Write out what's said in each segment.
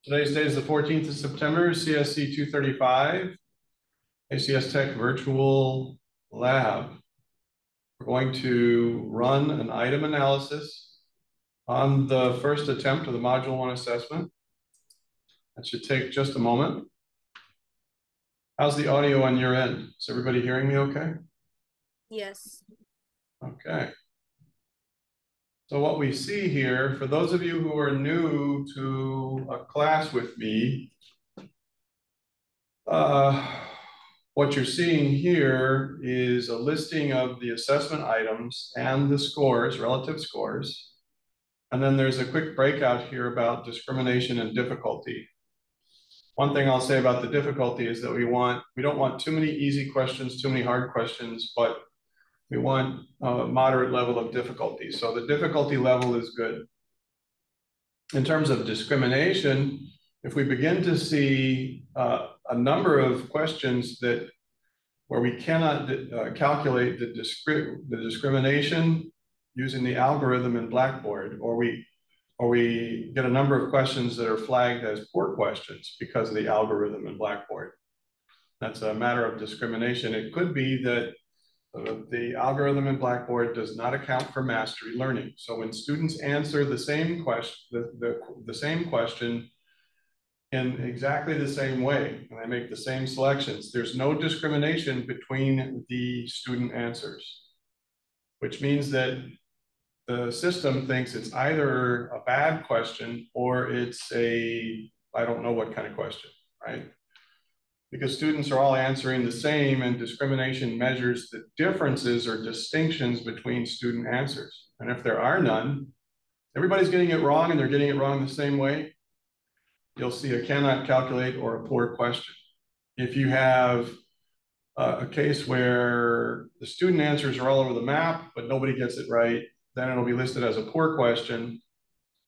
Today's date is the 14th of September, CSC 235, ACS Tech Virtual Lab. We're going to run an item analysis on the first attempt of the Module 1 assessment. That should take just a moment. How's the audio on your end? Is everybody hearing me okay? Yes. Okay. So what we see here, for those of you who are new to a class with me, what you're seeing here is a listing of the assessment items and the scores, relative scores. And then there's a quick breakout here about discrimination and difficulty. One thing I'll say about the difficulty is that we don't want too many easy questions, too many hard questions, but we want a moderate level of difficulty. So the difficulty level is good. In terms of discrimination, if we begin to see a number of questions where we cannot calculate the discrimination using the algorithm in Blackboard, or we get a number of questions that are flagged as poor questions because of the algorithm in Blackboard, that's a matter of discrimination. It could be that the algorithm in Blackboard does not account for mastery learning. So when students answer the same question, the same question in exactly the same way, and they make the same selections, there's no discrimination between the student answers, which means that the system thinks it's either a bad question or it's I don't know what kind of question, right? Because students are all answering the same, and discrimination measures the differences or distinctions between student answers. And if there are none, everybody's getting it wrong and they're getting it wrong the same way, you'll see a cannot calculate or a poor question. If you have a case where the student answers are all over the map, but nobody gets it right, then it'll be listed as a poor question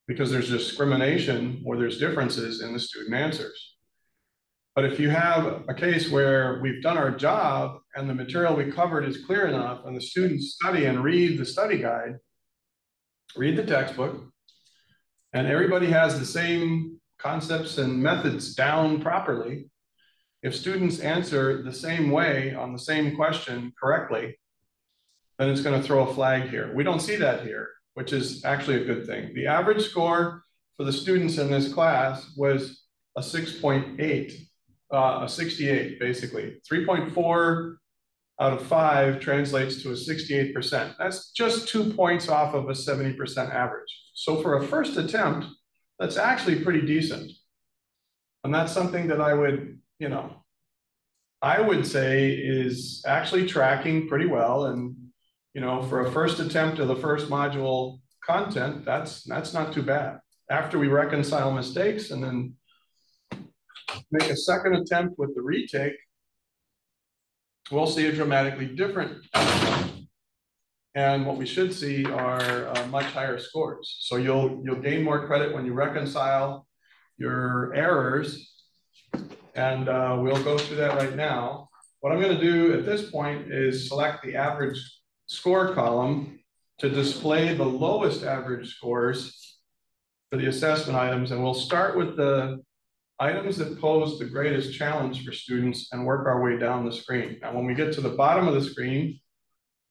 because there's discrimination or there's differences in the student answers. But if you have a case where we've done our job and the material we covered is clear enough and the students study and read the study guide, read the textbook, and everybody has the same concepts and methods down properly, if students answer the same way on the same question correctly, then it's going to throw a flag here. We don't see that here, which is actually a good thing. The average score for the students in this class was a 6.8. A 68, basically. 3.4 out of 5 translates to a 68%. That's just 2 points off of a 70% average. So for a first attempt, that's actually pretty decent. And that's something that I would say is actually tracking pretty well. And, for a first attempt of the first module content, that's not too bad. After we reconcile mistakes and then make a second attempt with the retake, we'll see a dramatically different outcome. And what we should see are much higher scores. So you'll gain more credit when you reconcile your errors. And we'll go through that right now. What I'm going to do at this point is select the average score column to display the lowest average scores for the assessment items. And we'll start with the items that pose the greatest challenge for students and work our way down the screen. Now, when we get to the bottom of the screen,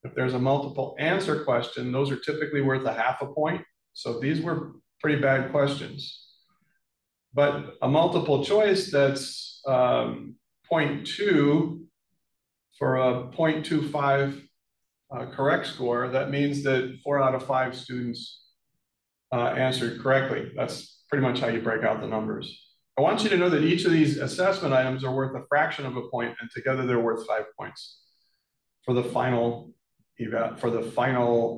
if there's a multiple answer question, those are typically worth a half a point. So these were pretty bad questions. But a multiple choice that's 0.2 for a 0.25 correct score, that means that 4 out of 5 students answered correctly. That's pretty much how you break out the numbers. I want you to know that each of these assessment items are worth a fraction of a point, and together they're worth 5 points for the final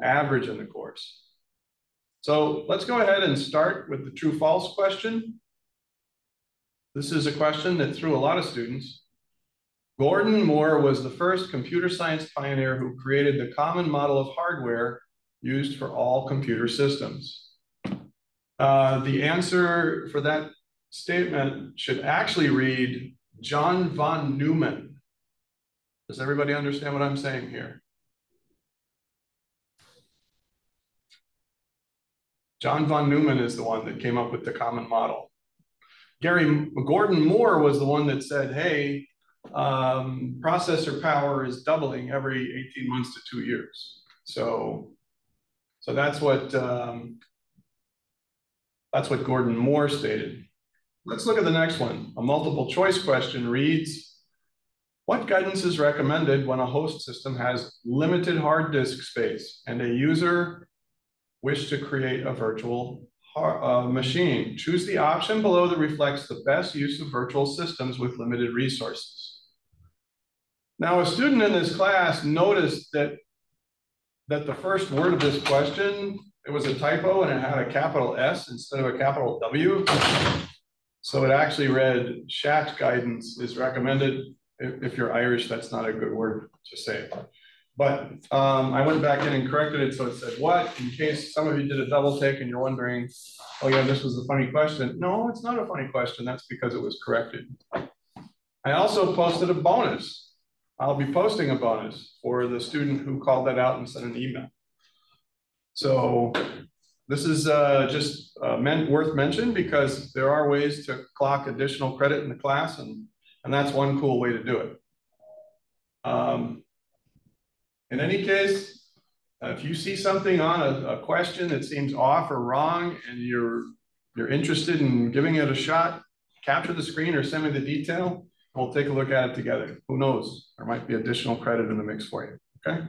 average in the course. So let's go ahead and start with the true-false question. This is a question that threw a lot of students. Gordon Moore was the first computer science pioneer who created the common model of hardware used for all computer systems. The answer for that statement should actually read John von Neumann. Does everybody understand what I'm saying here? John von Neumann is the one that came up with the common model. Gordon Moore was the one that said, hey, processor power is doubling every 18 months to 2 years. So that's what Gordon Moore stated. Let's look at the next one. A multiple choice question reads, what guidance is recommended when a host system has limited hard disk space and a user wish to create a virtual machine? Choose the option below that reflects the best use of virtual systems with limited resources. Now, a student in this class noticed that the first word of this question, it was a typo and it had a capital S instead of a capital W. So it actually read, Shat guidance is recommended. If you're Irish, that's not a good word to say. But I went back in and corrected it, so it said what, in case some of you did a double take and you're wondering, oh yeah, this was a funny question. No, it's not a funny question. That's because it was corrected. I also posted a bonus. I'll be posting a bonus for the student who called that out and sent an email. So this is just worth mention because there are ways to clock additional credit in the class, and that's one cool way to do it. In any case, if you see something on a question that seems off or wrong and you're interested in giving it a shot, capture the screen or send me the detail. We'll take a look at it together. Who knows? There might be additional credit in the mix for you, okay?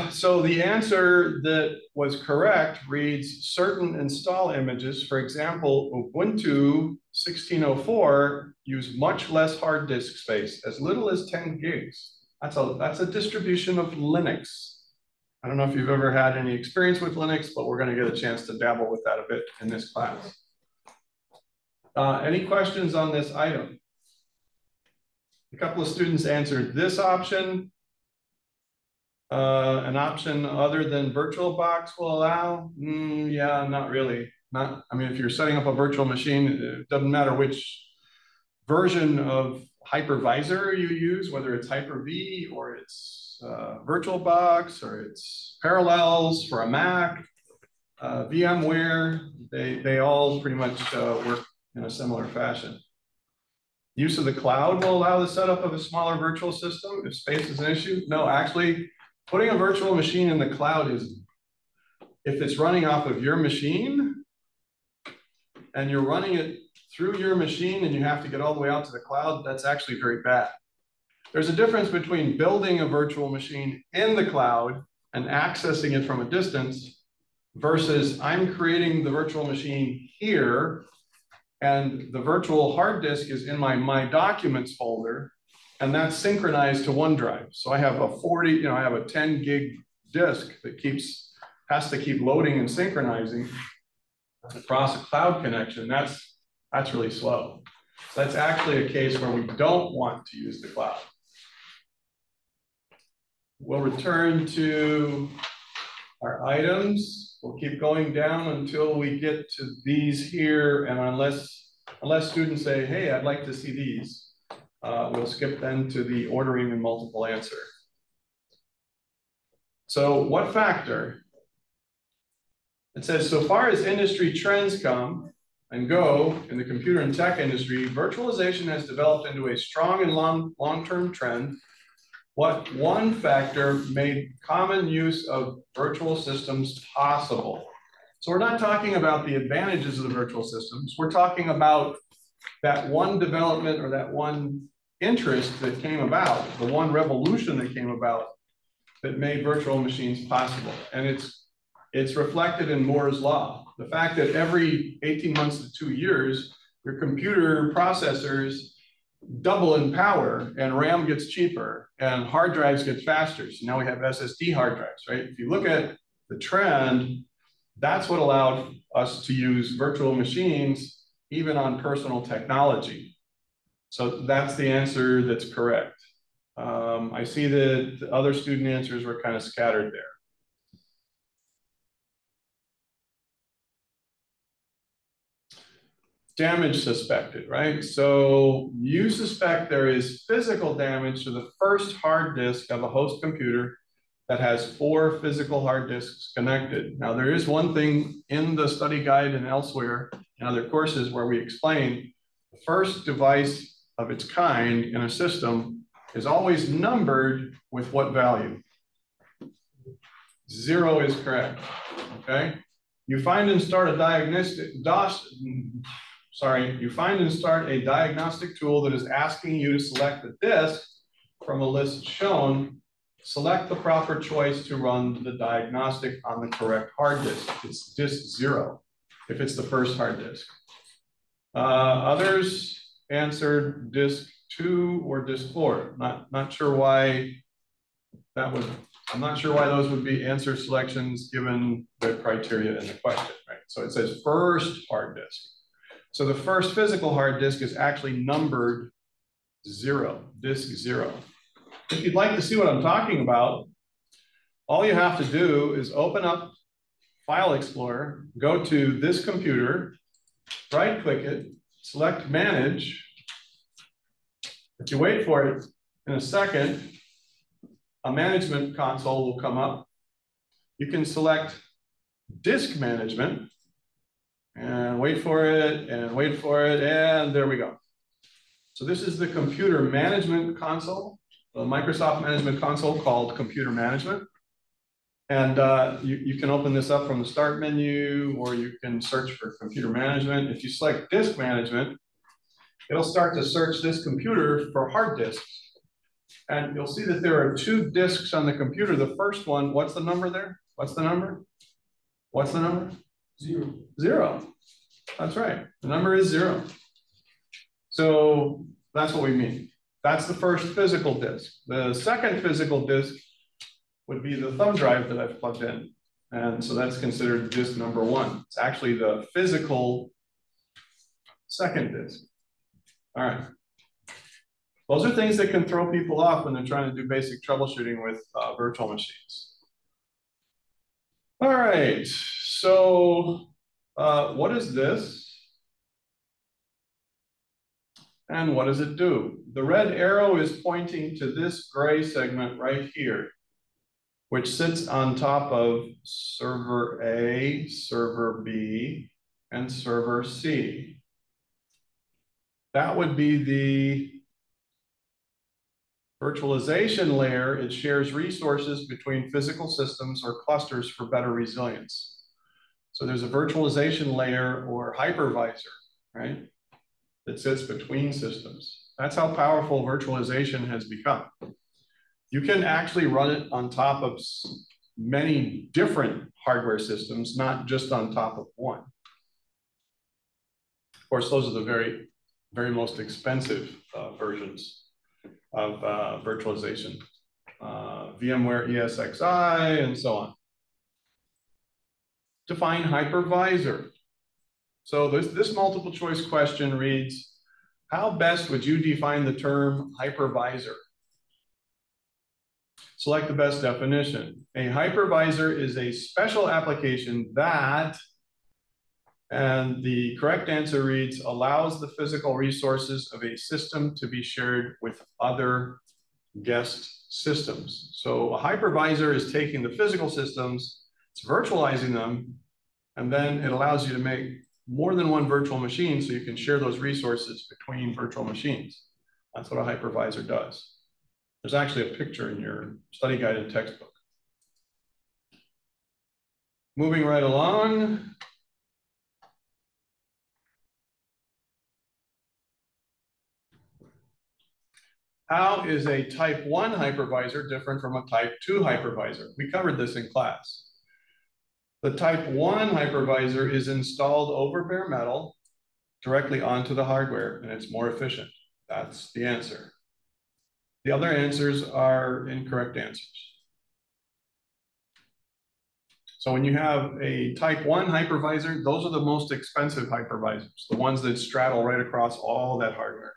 So the answer that was correct reads, certain install images, for example, Ubuntu 16.04, use much less hard disk space, as little as 10 gigs. That's a distribution of Linux. I don't know if you've ever had any experience with Linux, but we're going to get a chance to dabble with that a bit in this class. Any questions on this item? A couple of students answered this option. An option other than VirtualBox will allow? Yeah, not really. I mean, if you're setting up a virtual machine, it doesn't matter which version of hypervisor you use, whether it's Hyper-V or it's VirtualBox or it's Parallels for a Mac, VMware, they all pretty much work in a similar fashion. Use of the cloud will allow the setup of a smaller virtual system if space is an issue. No, actually, putting a virtual machine in the cloud is, if it's running off of your machine and you're running it through your machine and you have to get all the way out to the cloud, that's actually very bad. There's a difference between building a virtual machine in the cloud and accessing it from a distance versus I'm creating the virtual machine here and the virtual hard disk is in my documents folder, and that's synchronized to OneDrive. So I have I have a 10 gig disk that has to keep loading and synchronizing across a cloud connection. That's really slow. So that's actually a case where we don't want to use the cloud. We'll return to our items. We'll keep going down until we get to these here, and unless students say, hey, I'd like to see these, we'll skip then to the ordering and multiple answer. So what factor? It says, so far as industry trends come and go in the computer and tech industry, virtualization has developed into a strong and long-term trend. What one factor made common use of virtual systems possible? So we're not talking about the advantages of the virtual systems. We're talking about that one development or that one interest that came about, the one revolution that came about that made virtual machines possible. And it's reflected in Moore's law. The fact that every 18 months to 2 years, your computer processors double in power and RAM gets cheaper and hard drives get faster. So now we have SSD hard drives, right? If you look at the trend, that's what allowed us to use virtual machines even on personal technology. So that's the answer that's correct. I see that the other student answers were kind of scattered there. Damage suspected, right? So you suspect there is physical damage to the first hard disk of a host computer that has 4 physical hard disks connected. Now there is one thing in the study guide and elsewhere in other courses where we explain the first device of its kind in a system is always numbered with what value? 0 is correct, okay? You find and start a diagnostic tool that is asking you to select a disk from a list shown. Select the proper choice to run the diagnostic on the correct hard disk. It's disk 0 if it's the first hard disk. Others answered disk 2 or disk 4. Not sure why that would. I'm not sure why those would be answer selections given the criteria in the question, right? So it says first hard disk. So the first physical hard disk is actually numbered 0, disk 0. If you'd like to see what I'm talking about, all you have to do is open up File Explorer, go to this computer, right-click it, select Manage. If you wait for it in a second, a management console will come up. You can select Disk Management and wait for it and wait for it, and there we go. So this is the computer management console, the Microsoft management console called Computer Management. And you can open this up from the Start menu, or you can search for Computer Management. If you select Disk Management, it'll start to search this computer for hard disks. And you'll see that there are 2 disks on the computer. The first one, what's the number there? What's the number? What's the number? 0. 0. That's right. The number is 0. So that's what we mean. That's the first physical disk. The second physical disk would be the thumb drive that I've plugged in. And so that's considered disk number 1. It's actually the physical second disk. All right. Those are things that can throw people off when they're trying to do basic troubleshooting with virtual machines. All right, so what is this? And what does it do? The red arrow is pointing to this gray segment right here, which sits on top of server A, server B, and server C. That would be the virtualization layer. It shares resources between physical systems or clusters for better resilience. So there's a virtualization layer or hypervisor, right, that sits between systems. That's how powerful virtualization has become. You can actually run it on top of many different hardware systems, not just on top of one. Of course, those are the very, very most expensive versions of virtualization. VMware ESXi and so on. Define hypervisor. So this multiple choice question reads, how best would you define the term hypervisor? Select the best definition. A hypervisor is a special application that, and the correct answer reads, allows the physical resources of a system to be shared with other guest systems. So a hypervisor is taking the physical systems, it's virtualizing them, and then it allows you to make more than one virtual machine so you can share those resources between virtual machines. That's what a hypervisor does. There's actually a picture in your study guide and textbook. Moving right along. How is a type 1 hypervisor different from a type 2 hypervisor? We covered this in class. The type 1 hypervisor is installed over bare metal directly onto the hardware, and it's more efficient. That's the answer. The other answers are incorrect answers. So when you have a type 1 hypervisor, those are the most expensive hypervisors, the ones that straddle right across all that hardware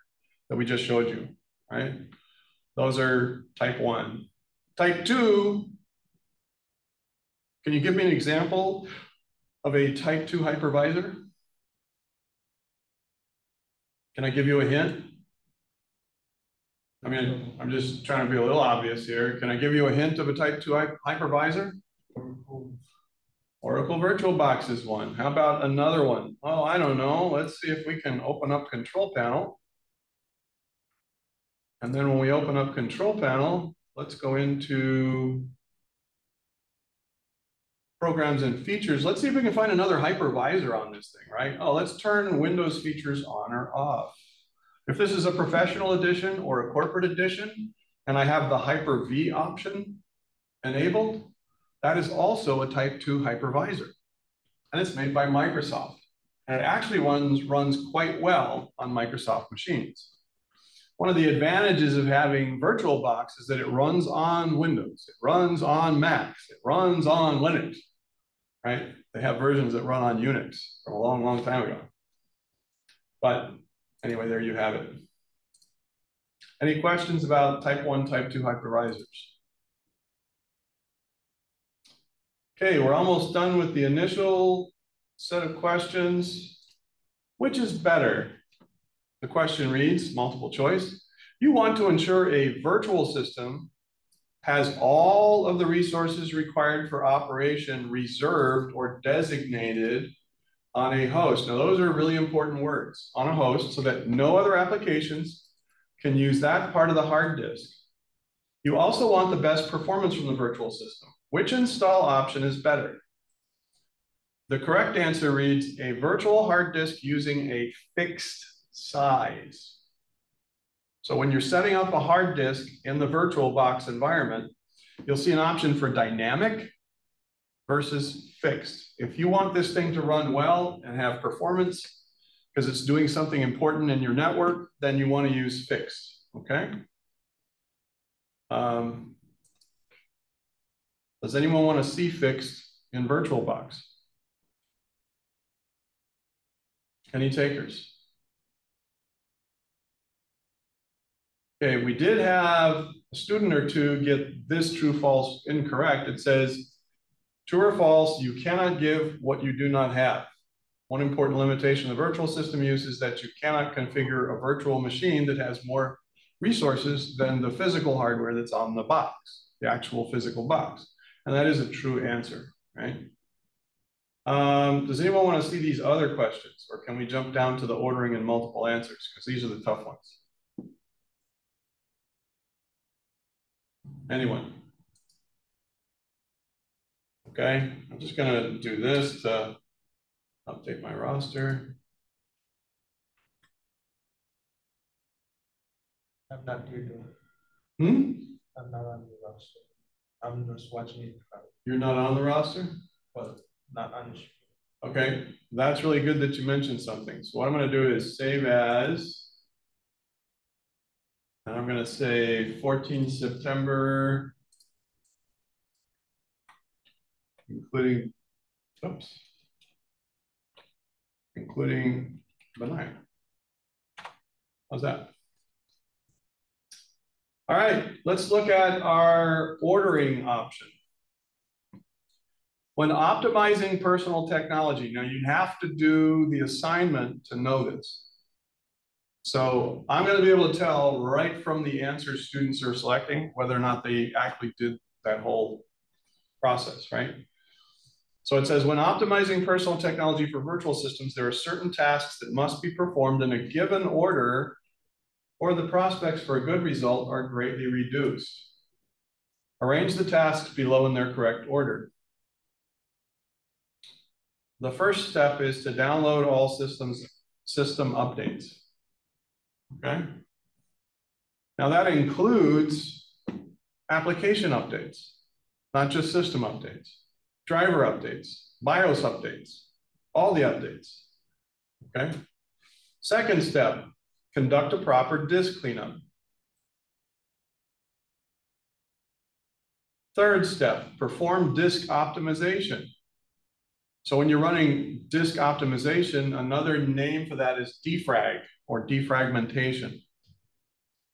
that we just showed you, right? Those are type 1. Type 2, can you give me an example of a type 2 hypervisor? Can I give you a hint? I mean, I'm just trying to be a little obvious here. Can I give you a hint of a type 2 hypervisor? Oracle VirtualBox is one. How about another one? Oh, I don't know. Let's see if we can open up Control Panel. And then when we open up Control Panel, let's go into Programs and Features. Let's see if we can find another hypervisor on this thing, right? Oh, let's turn Windows features on or off. If this is a professional edition or a corporate edition, and I have the Hyper-V option enabled, that is also a Type 2 hypervisor. And it's made by Microsoft. And it actually runs quite well on Microsoft machines. One of the advantages of having VirtualBox is that it runs on Windows, it runs on Macs, it runs on Linux, right? They have versions that run on Unix from a long, long time ago. But anyway, there you have it. Any questions about Type 1, Type 2 hypervisors? Okay, we're almost done with the initial set of questions. Which is better? The question reads, multiple choice. You want to ensure a virtual system has all of the resources required for operation reserved or designated on a host. Now, those are really important words, on a host, so that no other applications can use that part of the hard disk. You also want the best performance from the virtual system. Which install option is better? The correct answer reads, a virtual hard disk using a fixed size. So when you're setting up a hard disk in the VirtualBox environment, you'll see an option for dynamic versus fixed. If you want this thing to run well and have performance because it's doing something important in your network, then you want to use fixed, okay? Does anyone want to see fixed in VirtualBox? Any takers? Okay, we did have a student or two get this true, false, incorrect. It says, true or false, you cannot give what you do not have. One important limitation of the virtual system use is that you cannot configure a virtual machine that has more resources than the physical hardware that's on the box, the actual physical box. And that is a true answer, right? Does anyone want to see these other questions, or can we jump down to the ordering and multiple answers? Because these are the tough ones. Anyone? Okay, I'm just gonna do this to update my roster. I'm not doing. I'm not on the roster. I'm just watching it. You're not on the roster? Well, not on the. Okay, that's really good that you mentioned something. So what I'm going to do is save as, and I'm going to say 14 September, including benign. How's that? All right, let's look at our ordering option. When optimizing personal technology, now you have to do the assignment to know this. So I'm going to be able to tell right from the answers students are selecting whether or not they actually did that whole process, right? So it says, when optimizing personal technology for virtual systems, there are certain tasks that must be performed in a given order, or the prospects for a good result are greatly reduced. Arrange the tasks below in their correct order. The first step is to download all system updates. Okay. Now that includes application updates, not just system updates, driver updates, BIOS updates, all the updates. Okay. Second step, conduct a proper disk cleanup. Third step, perform disk optimization. So when you're running disk optimization, another name for that is defrag or defragmentation.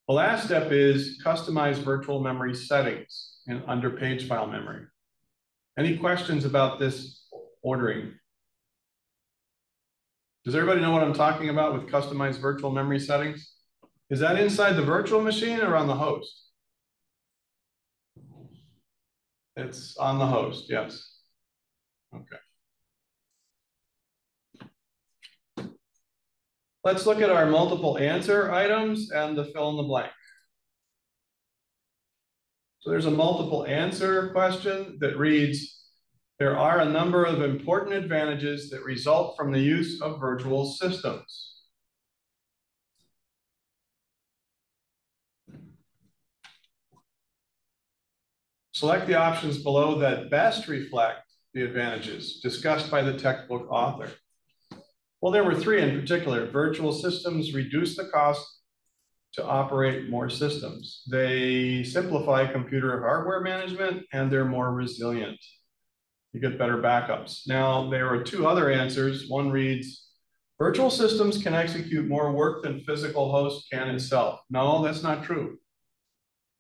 The last step is customize virtual memory settings under page file memory. Any questions about this ordering? Does everybody know what I'm talking about with customized virtual memory settings? Is that inside the virtual machine or on the host? It's on the host, yes. Okay. Let's look at our multiple answer items and the fill in the blank. So there's a multiple answer question that reads, there are a number of important advantages that result from the use of virtual systems. Select the options below that best reflect the advantages discussed by the textbook author. Well, there were three in particular. Virtual systems reduce the cost to operate more systems. They simplify computer hardware management, and they're more resilient. You get better backups. Now, there are two other answers. One reads, virtual systems can execute more work than physical host can itself. No, that's not true.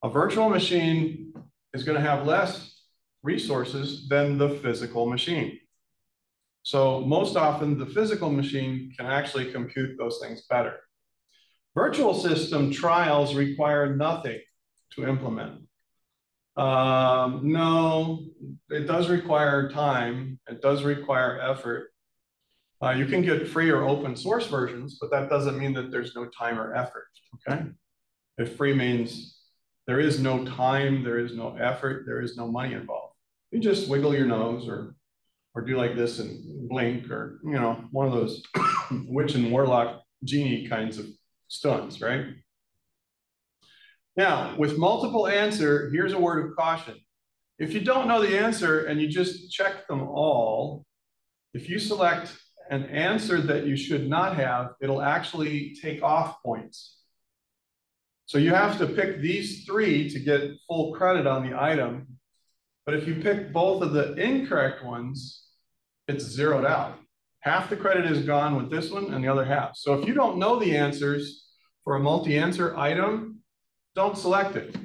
A virtual machine is going to have less resources than the physical machine. So most often the physical machine can actually compute those things better. Virtual system trials require nothing to implement. No, it does require time. It does require effort. You can get free or open source versions, but that doesn't mean that there's no time or effort, okay? If free means there is no time, there is no effort, there is no money involved. You just wiggle your nose or do like this and blink, or, you know, one of those witch and warlock genie kinds of stunts, right? Now, with multiple answer, here's a word of caution. If you don't know the answer and you just check them all, if you select an answer that you should not have, it'll actually take off points. So you have to pick these three to get full credit on the item. But if you pick both of the incorrect ones, it's zeroed out. Half the credit is gone with this one and the other half. So if you don't know the answers for a multi-answer item, don't select it.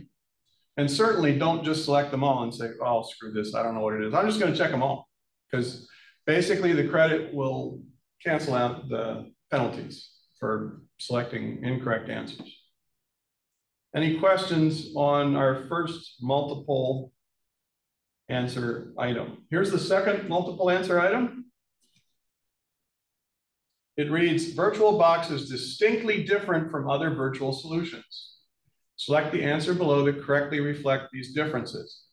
And certainly don't just select them all and say, oh, screw this, I don't know what it is. I'm just going to check them all, because basically the credit will cancel out the penalties for selecting incorrect answers. Any questions on our first multiple answer item? Here's the second multiple answer item. It reads, VirtualBox is distinctly different from other virtual solutions. Select the answer below to correctly reflect these differences.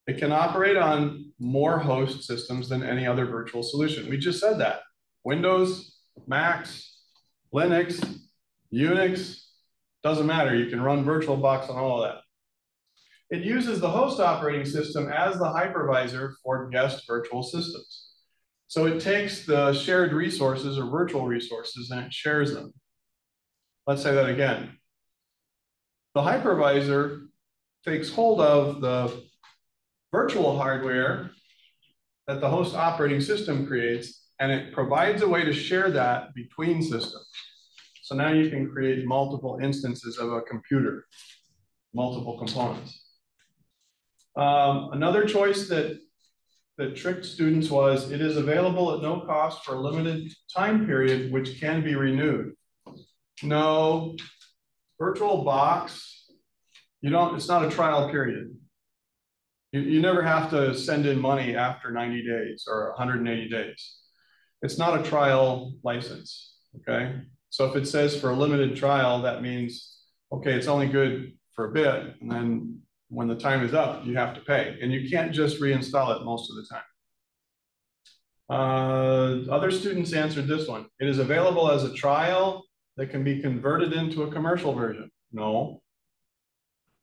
It can operate on more host systems than any other virtual solution. We just said that. Windows, Macs, Linux, Unix, doesn't matter. You can run VirtualBox on all of that. It uses the host operating system as the hypervisor for guest virtual systems. So it takes the shared resources or virtual resources and it shares them. Let's say that again. The hypervisor takes hold of the virtual hardware that the host operating system creates, and it provides a way to share that between systems. So now you can create multiple instances of a computer, multiple components. Another choice that tricked students was, it is available at no cost for a limited time period, which can be renewed. No, VirtualBox, it's not a trial period. You never have to send in money after 90 days or 180 days. It's not a trial license, okay? So if it says for a limited trial, that means, okay, it's only good for a bit, and then when the time is up, you have to pay. And you can't just reinstall it most of the time. Other students answered this one. It is available as a trial that can be converted into a commercial version. No.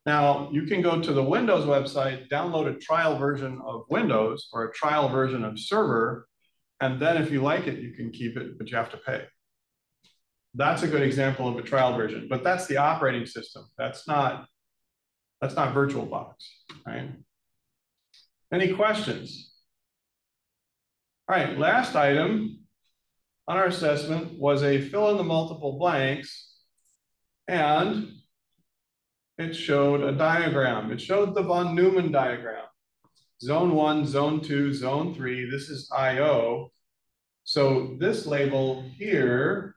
Now, you can go to the Windows website, download a trial version of Windows or a trial version of Server, and then if you like it, you can keep it, but you have to pay. That's a good example of a trial version, but that's the operating system. That's not VirtualBox, right? Any questions? All right, last item on our assessment was a fill in the multiple blanks, and it showed a diagram. It showed the von Neumann diagram. Zone 1, Zone 2, Zone 3, this is I/O. So this label here,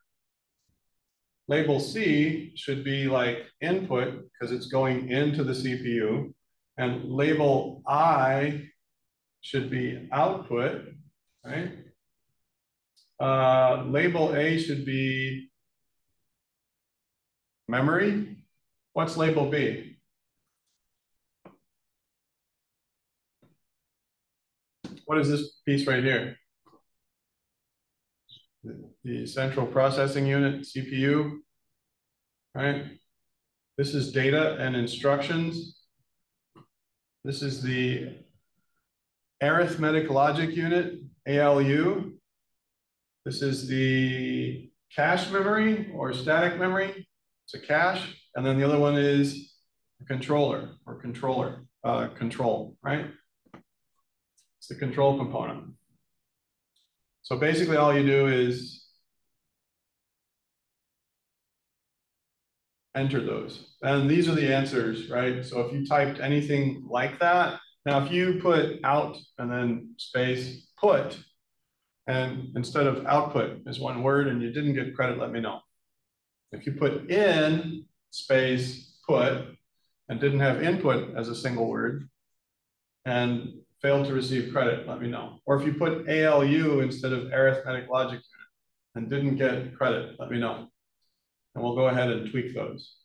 label C, should be like input because it's going into the CPU, and label I should be output right? Label A should be memory. What's label B? What is this piece right here? The central processing unit, CPU, right? This is data and instructions. This is the arithmetic logic unit, ALU. This is the cache memory or static memory. It's a cache. And then the other one is a controller or control, right? It's the control component. So basically all you do is enter those. And these are the answers, right? So if you typed anything like that, now if you put out and then space put, and instead of output is one word and you didn't get credit, let me know. If you put in space put and didn't have input as a single word and failed to receive credit, let me know. Or if you put ALU instead of arithmetic logic unit and didn't get credit, let me know. And we'll go ahead and tweak those.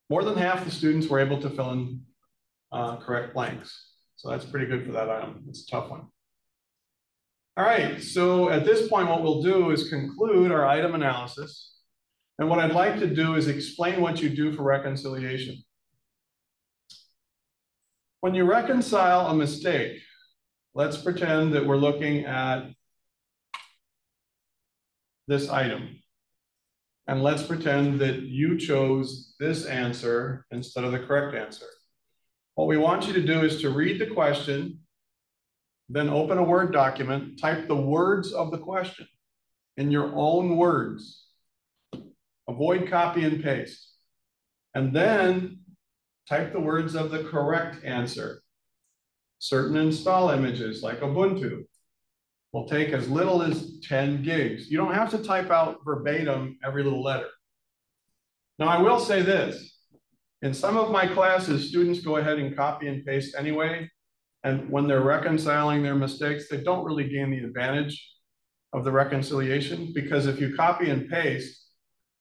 More than half the students were able to fill in correct blanks. So that's pretty good for that item. It's a tough one. All right, so at this point, what we'll do is conclude our item analysis. And what I'd like to do is explain what you do for reconciliation. When you reconcile a mistake, let's pretend that we're looking at this item. And let's pretend that you chose this answer instead of the correct answer. What we want you to do is to read the question, then open a Word document, type the words of the question in your own words. Avoid copy and paste. And then type the words of the correct answer. Certain install images like Ubuntu will take as little as 10 gigs. You don't have to type out verbatim every little letter. Now, I will say this. In some of my classes, students go ahead and copy and paste anyway. And when they're reconciling their mistakes, they don't really gain the advantage of the reconciliation, because if you copy and paste,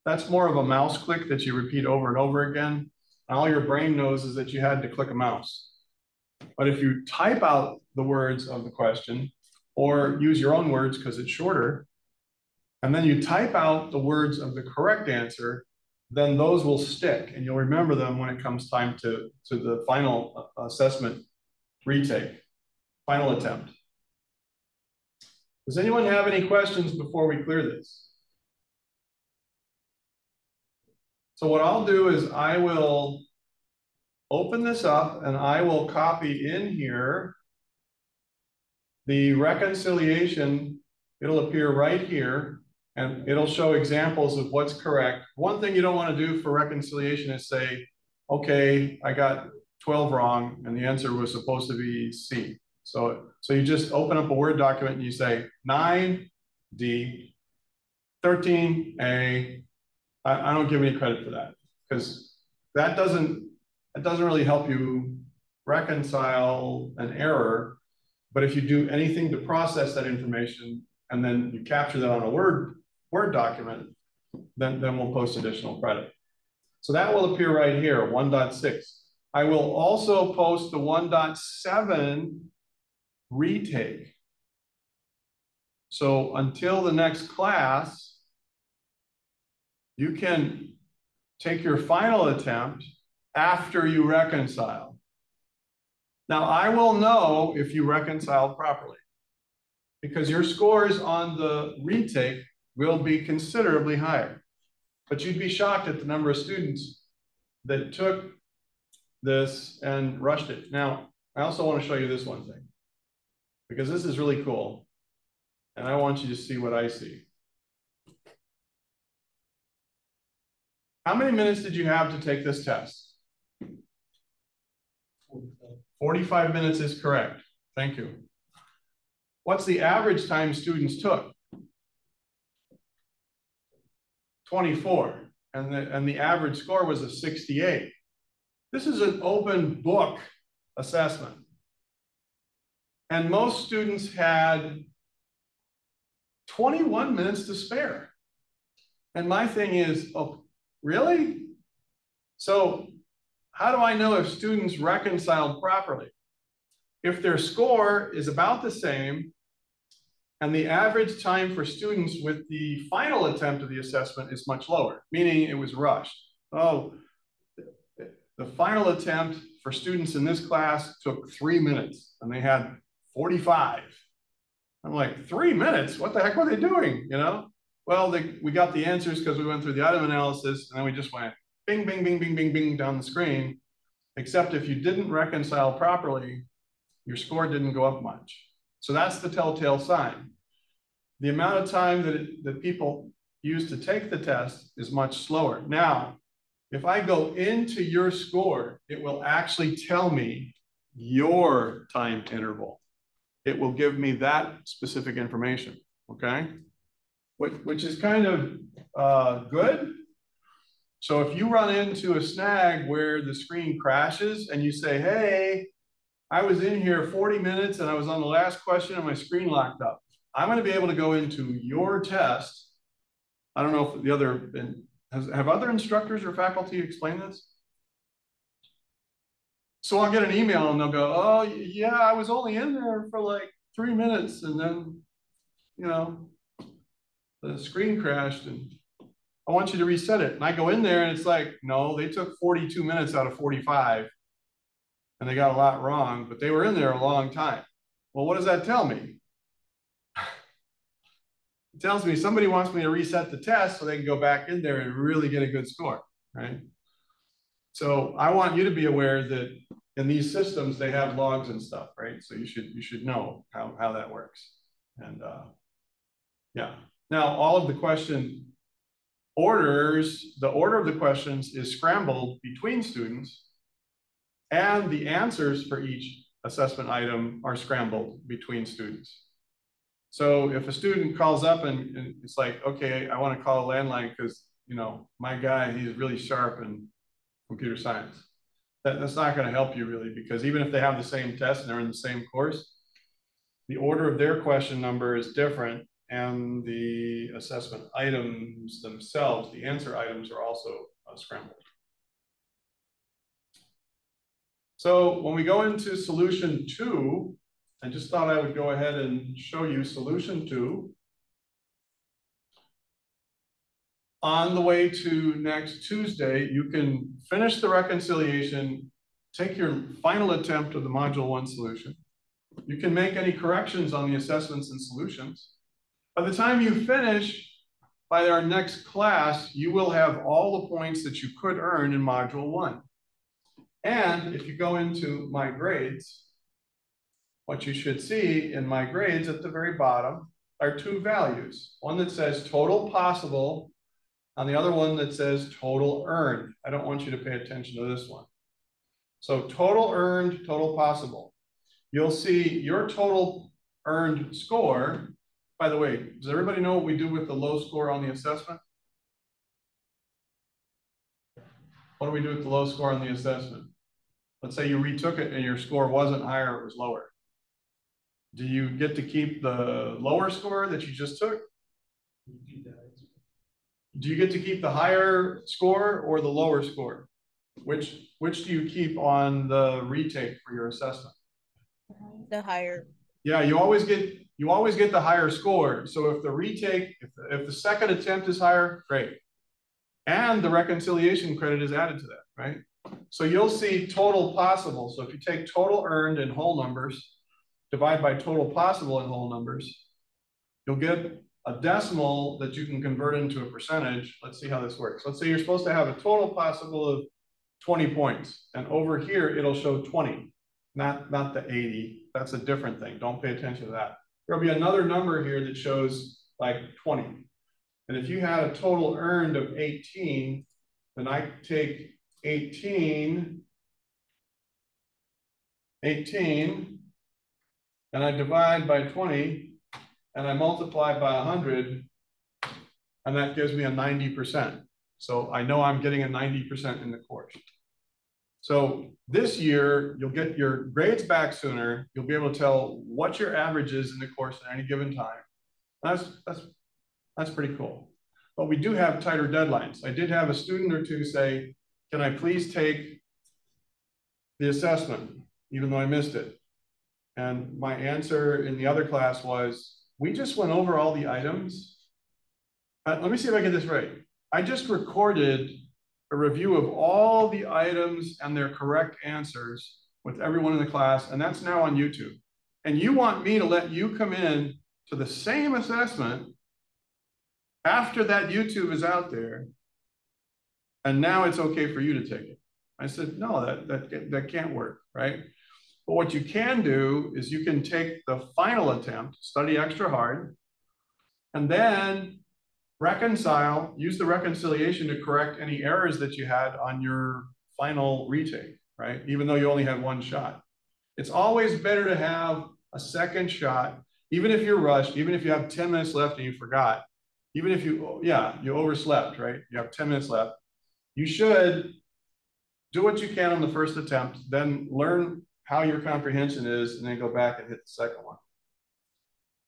that's more of a mouse click that you repeat over and over again. And all your brain knows is that you had to click a mouse. But if you type out the words of the question, or use your own words because it's shorter, and then you type out the words of the correct answer, then those will stick and you'll remember them when it comes time to the final assessment retake, final attempt. Does anyone have any questions before we clear this? So what I'll do is I will open this up and I will copy in here the reconciliation. It'll appear right here and it'll show examples of what's correct. One thing you don't want to do for reconciliation is say, okay, I got 12 wrong and the answer was supposed to be C. So you just open up a Word document and you say 9D, 13A. I don't give any credit for that because that doesn't really help you reconcile an error. But if you do anything to process that information and then you capture that on a Word document, then we'll post additional credit. So that will appear right here, 1.6. I will also post the 1.7 retake. So until the next class, you can take your final attempt after you reconcile. Now, I will know if you reconciled properly because your scores on the retake will be considerably higher. But you'd be shocked at the number of students that took this and rushed it. Now, I also want to show you this one thing because this is really cool. And I want you to see what I see. How many minutes did you have to take this test? 45 minutes is correct. Thank you. What's the average time students took? 24. And the average score was a 68. This is an open book assessment. And most students had 21 minutes to spare. And my thing is, oh, really? So how do I know if students reconciled properly? If their score is about the same and the average time for students with the final attempt of the assessment is much lower, meaning it was rushed. Oh, the final attempt for students in this class took 3 minutes and they had 45. I'm like, 3 minutes? What the heck were they doing? You know? Well, we got the answers because we went through the item analysis and then we just went bing, bing, bing, bing, bing, bing down the screen. Except if you didn't reconcile properly, your score didn't go up much. So that's the telltale sign. The amount of time that people use to take the test is much slower. Now, if I go into your score, it will actually tell me your time interval. It will give me that specific information, okay? Which is kind of good. So if you run into a snag where the screen crashes and you say, hey, I was in here 40 minutes and I was on the last question and my screen locked up, I'm going to be able to go into your test. I don't know if the other, have other instructors or faculty explained this? So I'll get an email and they'll go, oh yeah, I was only in there for like 3 minutes and then, you know, the screen crashed and I want you to reset it. And I go in there and it's like, no, they took 42 minutes out of 45 and they got a lot wrong, but they were in there a long time. Well, what does that tell me? It tells me somebody wants me to reset the test so they can go back in there and really get a good score, right? So I want you to be aware that in these systems, they have logs and stuff, right? So you should know how that works. And yeah, now all of the question orders, the order of the questions is scrambled between students and the answers for each assessment item are scrambled between students. So if a student calls up and it's like, okay, I want to call a landline because, you know, my guy, he's really sharp in computer science. That's not going to help you really, because even if they have the same test and they're in the same course, the order of their question number is different and the assessment items themselves, the answer items, are also scrambled. So when we go into solution 2, I just thought I would go ahead and show you solution 2. On the way to next Tuesday, you can finish the reconciliation, take your final attempt of the module 1 solution. You can make any corrections on the assessments and solutions. By the time you finish, by our next class, you will have all the points that you could earn in module 1. And if you go into my grades, what you should see in my grades at the very bottom are 2 values. One that says total possible, and the other one that says total earned. I don't want you to pay attention to this one. So total earned, total possible. You'll see your total earned score. By the way, does everybody know what we do with the low score on the assessment? What do we do with the low score on the assessment? Let's say you retook it and your score wasn't higher, it was lower. Do you get to keep the lower score that you just took? Do you get to keep the higher score or the lower score? Which do you keep on the retake for your assessment? The higher. Yeah, you always get the higher score. So if the retake, if the second attempt is higher, great. And the reconciliation credit is added to that, right? So you'll see total possible. So if you take total earned in whole numbers, divide by total possible in whole numbers, you'll get a decimal that you can convert into a percentage. Let's see how this works. Let's say you're supposed to have a total possible of 20 points. And over here, it'll show 20, not the 80. That's a different thing. Don't pay attention to that. There'll be another number here that shows like 20. And if you had a total earned of 18, then I take 18, and I divide by 20, and I multiply by 100, and that gives me a 90%. So I know I'm getting a 90% in the course. So this year, you'll get your grades back sooner. You'll be able to tell what your average is in the course at any given time. That's pretty cool. But we do have tighter deadlines. I did have a student or two say, can I please take the assessment, even though I missed it? And my answer in the other class was, we just went over all the items. Let me see if I get this right. I just recorded a review of all the items and their correct answers with everyone in the class, and that's now on YouTube. And you want me to let you come in to the same assessment after that YouTube is out there, and now it's okay for you to take it. I said, no, that can't work, right? But what you can do is you can take the final attempt, study extra hard, and then reconcile, use the reconciliation to correct any errors that you had on your final retake, right? Even though you only had one shot. It's always better to have a second shot, even if you're rushed, even if you have 10 minutes left and you forgot, even if you overslept, right? You have 10 minutes left. You should do what you can on the first attempt, then learn how your comprehension is, and then go back and hit the second one.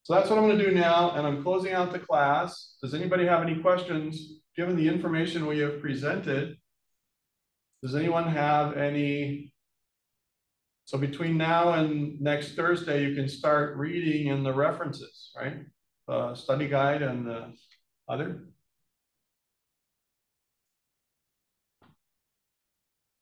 So that's what I'm going to do now, and I'm closing out the class. Does anybody have any questions, given the information we have presented? Does anyone have any? So between now and next Thursday, you can start reading in the references, right? The study guide and the other.